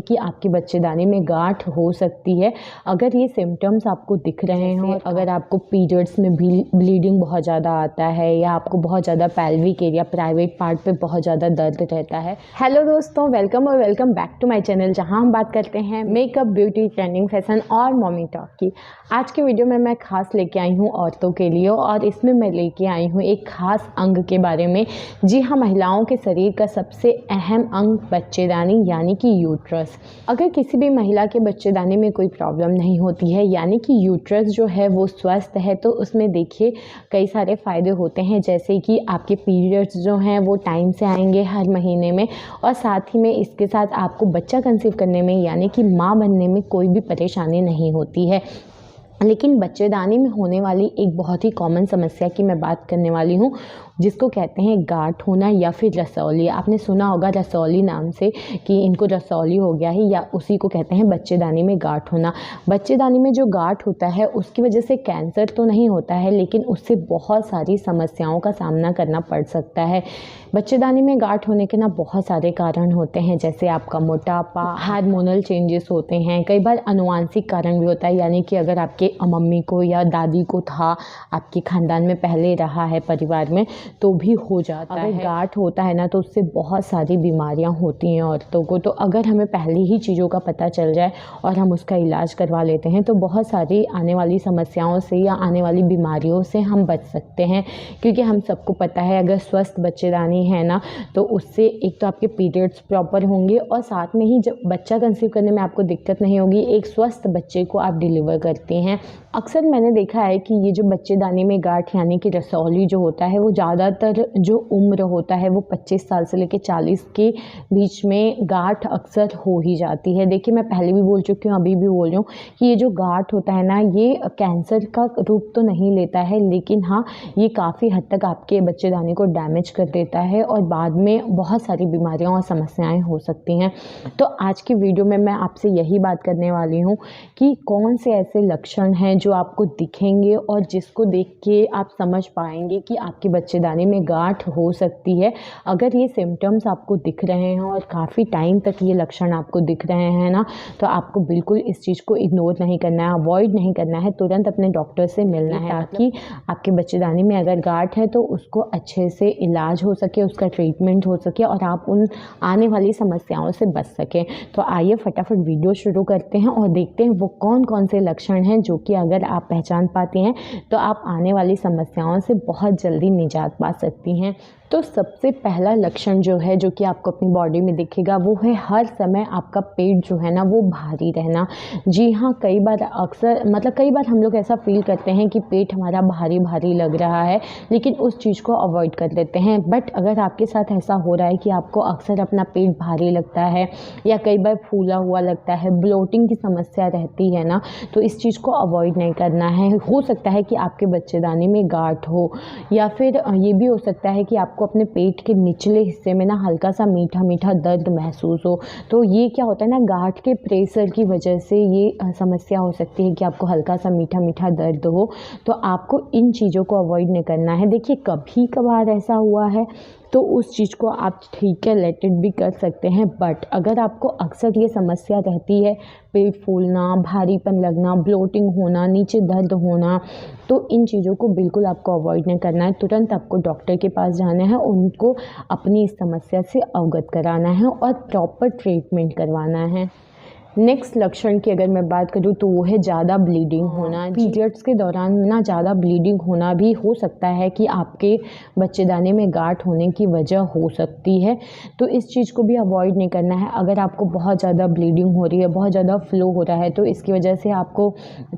कि आपके बच्चेदानी में गांठ हो सकती है। अगर ये सिम्टम्स आपको दिख रहे हों, अगर आपको पीरियड्स में ब्लीडिंग बहुत ज़्यादा आता है या आपको बहुत ज़्यादा पेल्विक एरिया प्राइवेट पार्ट पे बहुत ज़्यादा दर्द रहता है। हेलो दोस्तों, welcome back to my channel, जहां हम बात करते हैं मेकअप, ब्यूटी, ट्रेंडिंग, फैशन और मॉमी टॉक की। आज के वीडियो में मैं खास लेके आई हूँ औरतों के लिए, और इसमें मैं लेके आई हूँ एक खास अंग के बारे में। जी हाँ, महिलाओं के शरीर का सबसे अहम अंग बच्चेदानी यानी कि यूट्रस। अगर किसी भी महिला के बच्चेदानी में कोई प्रॉब्लम नहीं होती है यानी कि यूट्रस जो है वो स्वस्थ है, तो उसमें देखिए कई सारे फ़ायदे होते हैं, जैसे कि आपके पीरियड्स जो हैं वो टाइम से आएंगे हर महीने में, और साथ ही में इसके साथ आपको बच्चा कंसीव करने में यानी कि माँ बनने में कोई भी परेशानी नहीं होती है। लेकिन बच्चेदानी में होने वाली एक बहुत ही कॉमन समस्या की मैं बात करने वाली हूँ, जिसको कहते हैं गांठ होना या फिर रसौली। आपने सुना होगा रसौली नाम से कि इनको रसौली हो गया है, या उसी को कहते हैं बच्चेदानी में गांठ होना। बच्चेदानी में जो गांठ होता है उसकी वजह से कैंसर तो नहीं होता है, लेकिन उससे बहुत सारी समस्याओं का सामना करना पड़ सकता है। बच्चेदानी में गांठ होने के ना बहुत सारे कारण होते हैं, जैसे आपका मोटापा, हार्मोनल चेंजेस होते हैं, कई बार आनुवांशिक कारण भी होता है, यानी कि अगर आपके मम्मी को या दादी को था, आपके खानदान में पहले रहा है परिवार में, तो भी हो जाता है। अगर गांठ होता है ना तो उससे बहुत सारी बीमारियां होती हैं औरतों को। तो अगर हमें पहले ही चीज़ों का पता चल जाए और हम उसका इलाज करवा लेते हैं तो बहुत सारी आने वाली समस्याओं से या आने वाली बीमारियों से हम बच सकते हैं। क्योंकि हम सबको पता है अगर स्वस्थ बच्चेदानी है ना तो उससे एक तो आपके पीरियड्स प्रॉपर होंगे, और साथ में ही जब बच्चा कंसीव करने में आपको दिक्कत नहीं होगी, एक स्वस्थ बच्चे को आप डिलीवर करती हैं। अक्सर मैंने देखा है कि ये जो बच्चेदानी में गांठ यानी कि रसौली जो होता है वो ज़्यादातर जो उम्र होता है वो 25 साल से लेकर 40 के बीच में गांठ अक्सर हो ही जाती है। देखिए, मैं पहले भी बोल चुकी हूँ, अभी भी बोल रही हूँ कि ये जो गांठ होता है ना ये कैंसर का रूप तो नहीं लेता है, लेकिन हाँ ये काफ़ी हद तक आपके बच्चेदानी को डैमेज कर देता है और बाद में बहुत सारी बीमारियाँ और समस्याएँ हो सकती हैं। तो आज की वीडियो में मैं आपसे यही बात करने वाली हूँ कि कौन से ऐसे लक्षण हैं जो आपको दिखेंगे और जिसको देख के आप समझ पाएंगे कि आपके बच्चेदानी में गांठ हो सकती है। अगर ये सिम्टम्स आपको दिख रहे हैं और काफ़ी टाइम तक ये लक्षण आपको दिख रहे हैं ना, तो आपको बिल्कुल इस चीज़ को इग्नोर नहीं करना है, अवॉइड नहीं करना है, तुरंत अपने डॉक्टर से मिलना है, ताकि आपके बच्चेदानी में अगर गांठ है तो उसको अच्छे से इलाज हो सके, उसका ट्रीटमेंट हो सके और आप उन आने वाली समस्याओं से बच सकें। तो आइए फटाफट वीडियो शुरू करते हैं और देखते हैं वो कौन कौन से लक्षण हैं जो कि अगर आप पहचान पाती हैं तो आप आने वाली समस्याओं से बहुत जल्दी निजात पा सकती हैं। तो सबसे पहला लक्षण जो है जो कि आपको अपनी बॉडी में दिखेगा वो है हर समय आपका पेट जो है ना वो भारी रहना। जी हाँ, कई बार हम लोग ऐसा फील करते हैं कि पेट हमारा भारी भारी लग रहा है, लेकिन उस चीज़ को अवॉइड कर देते हैं। बट अगर आपके साथ ऐसा हो रहा है कि आपको अक्सर अपना पेट भारी लगता है या कई बार फूला हुआ लगता है, ब्लोटिंग की समस्या रहती है ना, तो इस चीज़ को अवॉइड नहीं करना है। हो सकता है कि आपके बच्चेदानी में गांठ हो, या फिर ये भी हो सकता है कि आपको अपने पेट के निचले हिस्से में ना हल्का सा मीठा मीठा दर्द महसूस हो। तो ये क्या होता है ना, गांठ के प्रेशर की वजह से ये समस्या हो सकती है कि आपको हल्का सा मीठा मीठा दर्द हो। तो आपको इन चीज़ों को अवॉइड नहीं करना है। देखिए, कभी कभार ऐसा हुआ है तो उस चीज़ को आप ठीक है लेट इट भी कर सकते हैं, बट अगर आपको अक्सर ये समस्या रहती है, पेट फूलना, भारीपन लगना, ब्लोटिंग होना, नीचे दर्द होना, तो इन चीज़ों को बिल्कुल आपको अवॉइड नहीं करना है। तुरंत आपको डॉक्टर के पास जाना है, उनको अपनी इस समस्या से अवगत कराना है और प्रॉपर ट्रीटमेंट करवाना है। नेक्स्ट लक्षण की अगर मैं बात करूँ तो वो है ज़्यादा ब्लीडिंग होना। पीरियड्स के दौरान ना ज़्यादा ब्लीडिंग होना भी हो सकता है कि आपके बच्चेदानी में गांठ होने की वजह हो सकती है। तो इस चीज़ को भी अवॉइड नहीं करना है। अगर आपको बहुत ज़्यादा ब्लीडिंग हो रही है, बहुत ज़्यादा फ्लो हो रहा है, तो इसकी वजह से आपको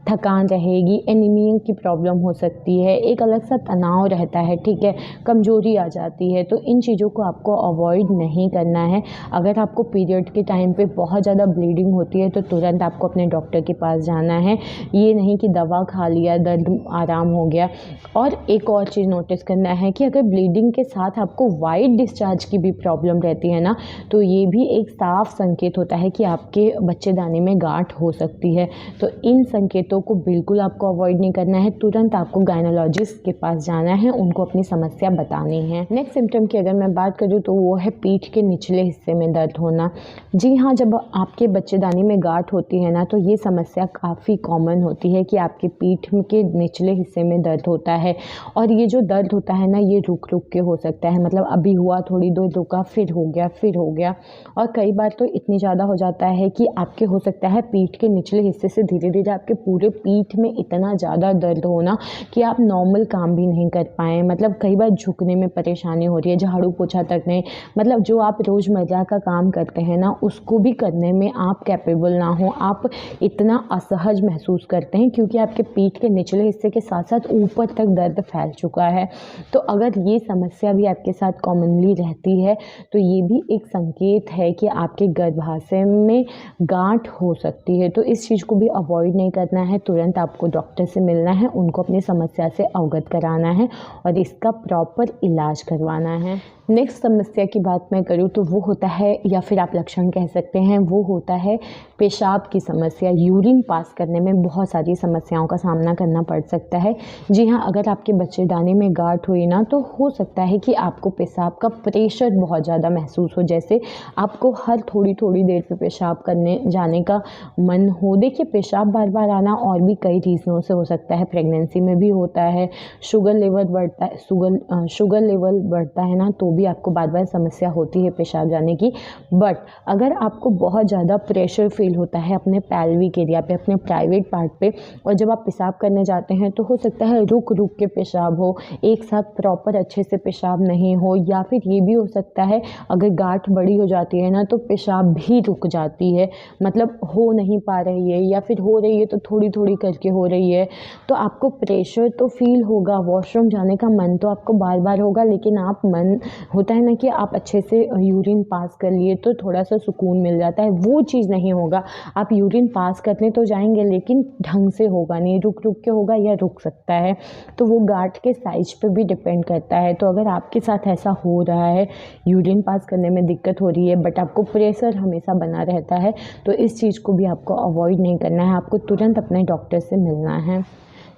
थकान रहेगी, एनीमिया की प्रॉब्लम हो सकती है, एक अलग सा तनाव रहता है, ठीक है, कमज़ोरी आ जाती है। तो इन चीज़ों को आपको अवॉइड नहीं करना है। अगर आपको पीरियड के टाइम पे बहुत ज़्यादा ब्लीडिंग होती है तो तुरंत आपको अपने डॉक्टर के पास जाना है। ये नहीं कि दवा खा लिया, दर्द आराम हो गया। और एक और चीज़ नोटिस करना है कि अगर ब्लीडिंग के साथ आपको वाइट डिस्चार्ज की भी प्रॉब्लम रहती है ना, तो ये भी एक साफ संकेत होता है कि आपके बच्चेदानी में गांठ हो सकती है। तो इन संकेतों को बिल्कुल आपको अवॉइड नहीं करना है, तुरंत आपको गायनोलॉजिस्ट के पास जाना है, उनको अपनी समस्या बतानी है। नेक्स्ट सिम्टम की अगर मैं बात करूँ तो वो है पीठ के निचले हिस्से में दर्द होना। जी हाँ, जब आपके बच्चेदानी में गांठ होती है ना, तो ये समस्या काफ़ी कॉमन होती है कि आपके पीठ के निचले हिस्से में दर्द होता है। और ये जो दर्द होता है ना, ये रुक रुक के हो सकता है, मतलब अभी हुआ, थोड़ी देर रुका, फिर हो गया, फिर हो गया। और कई बार तो इतनी ज़्यादा हो जाता है कि आपके हो सकता है पीठ के निचले हिस्से से धीरे धीरे आपके पूरे पीठ में इतना ज़्यादा दर्द होना कि आप नॉर्मल काम भी नहीं कर पाएँ। मतलब कई बार झुकने में परेशानी हो रही है, झाड़ू पोछा तक नहीं, मतलब जो आप रोज़मर्रा का काम करते हैं ना, उसको भी करने में आप कैपेबल ना हो, आप इतना असहज महसूस करते हैं क्योंकि आपके पीठ के निचले हिस्से के साथ साथ ऊपर तक दर्द फैल चुका है। तो अगर ये समस्या भी आपके साथ कॉमनली रहती है तो ये भी एक संकेत है कि आपके गर्भाशय में गांठ हो सकती है। तो इस चीज़ को भी अवॉइड नहीं करना है, तुरंत आपको डॉक्टर से मिलना है, उनको अपनी समस्या से अवगत कराना है और इसका प्रॉपर इलाज करवाना है। नेक्स्ट समस्या की बात मैं करूँ तो वो होता है, या फिर आप लक्षण कह सकते हैं, वो होता है पेशाब की समस्या। यूरिन पास करने में बहुत सारी समस्याओं का सामना करना पड़ सकता है। जी हाँ, अगर आपके बच्चेदानी में गांठ हुई ना, तो हो सकता है कि आपको पेशाब का प्रेशर बहुत ज़्यादा महसूस हो, जैसे आपको हर थोड़ी थोड़ी देर पे पेशाब करने जाने का मन हो। देखिए, पेशाब बार बार आना और भी कई रीज़नों से हो सकता है, प्रेगनेंसी में भी होता है, शुगर लेवल बढ़ता है, शुगर लेवल बढ़ता है ना, तो भी आपको बार बार समस्या होती है पेशाब जाने की। बट अगर आपको बहुत ज़्यादा प्रेशर फील होता है अपने पैल्विक एरिया पे, अपने प्राइवेट पार्ट पे, और जब आप पेशाब करने जाते हैं तो हो सकता है रुक रुक के पेशाब हो, एक साथ प्रॉपर अच्छे से पेशाब नहीं हो, या फिर ये भी हो सकता है अगर गांठ बड़ी हो जाती है ना तो पेशाब भी रुक जाती है, मतलब हो नहीं पा रही है, या फिर हो रही है तो थोड़ी थोड़ी करके हो रही है। तो आपको प्रेशर तो फील होगा, वॉशरूम जाने का मन तो आपको बार बार होगा, लेकिन आप मन होता है ना कि आप अच्छे से यूरिन पास कर लिए तो थोड़ा सा सुकून मिल जाता है, वो चीज़ नहीं होगा। आप यूरिन पास करने तो जाएंगे लेकिन ढंग से होगा नहीं, रुक रुक के होगा या रुक सकता है। तो वो गांठ के साइज पे भी डिपेंड करता है। तो अगर आपके साथ ऐसा हो रहा है, यूरिन पास करने में दिक्कत हो रही है बट आपको प्रेशर हमेशा बना रहता है, तो इस चीज़ को भी आपको अवॉइड नहीं करना है, आपको तुरंत अपने डॉक्टर से मिलना है।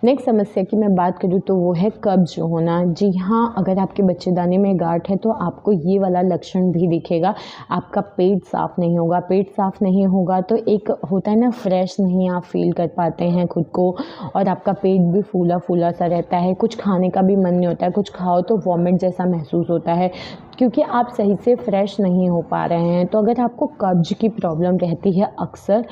नेक्स्ट समस्या की मैं बात करूँ तो वो है कब्ज होना। जी हाँ, अगर आपके बच्चेदानी में गांठ है तो आपको ये वाला लक्षण भी दिखेगा। आपका पेट साफ़ नहीं होगा, पेट साफ़ नहीं होगा तो एक होता है ना, फ्रेश नहीं आप फील कर पाते हैं खुद को, और आपका पेट भी फूला फूला सा रहता है, कुछ खाने का भी मन नहीं होता है, कुछ खाओ तो वॉमिट जैसा महसूस होता है क्योंकि आप सही से फ्रेश नहीं हो पा रहे हैं। तो अगर आपको कब्ज की प्रॉब्लम रहती है अक्सर,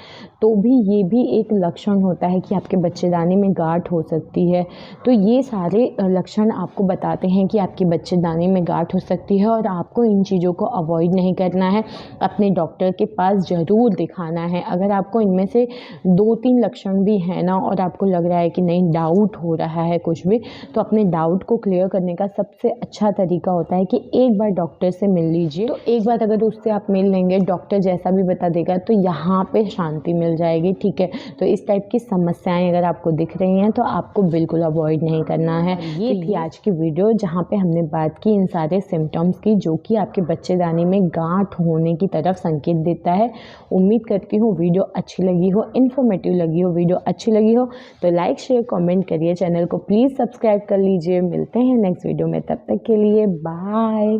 तो भी ये भी एक लक्षण होता है कि आपके बच्चेदानी में गांठ हो सकती है। तो ये सारे लक्षण आपको बताते हैं कि आपके बच्चेदानी में गांठ हो सकती है और आपको इन चीज़ों को अवॉइड नहीं करना है, अपने डॉक्टर के पास ज़रूर दिखाना है। अगर आपको इनमें से 2-3 लक्षण भी हैं ना और आपको लग रहा है कि नहीं, डाउट हो रहा है कुछ भी, तो अपने डाउट को क्लियर करने का सबसे अच्छा तरीका होता है कि एक बार डॉक्टर से मिल लीजिए। तो एक बार अगर उससे आप मिल लेंगे, डॉक्टर जैसा भी बता देगा, तो यहाँ पे शांति मिल जाएगी। ठीक है, तो इस टाइप की समस्याएं अगर आपको दिख रही हैं तो आपको बिल्कुल अवॉइड नहीं करना है। ये थी आज की वीडियो जहाँ पे हमने बात की इन सारे सिम्टम्स की जो कि आपके बच्चेदानी में गांठ होने की तरफ संकेत देता है। उम्मीद करती हूँ वीडियो अच्छी लगी हो, इन्फॉर्मेटिव लगी हो। वीडियो अच्छी लगी हो तो लाइक शेयर कमेंट करिए, चैनल को प्लीज़ सब्सक्राइब कर लीजिए। मिलते हैं नेक्स्ट वीडियो में, तब तक के लिए बाय।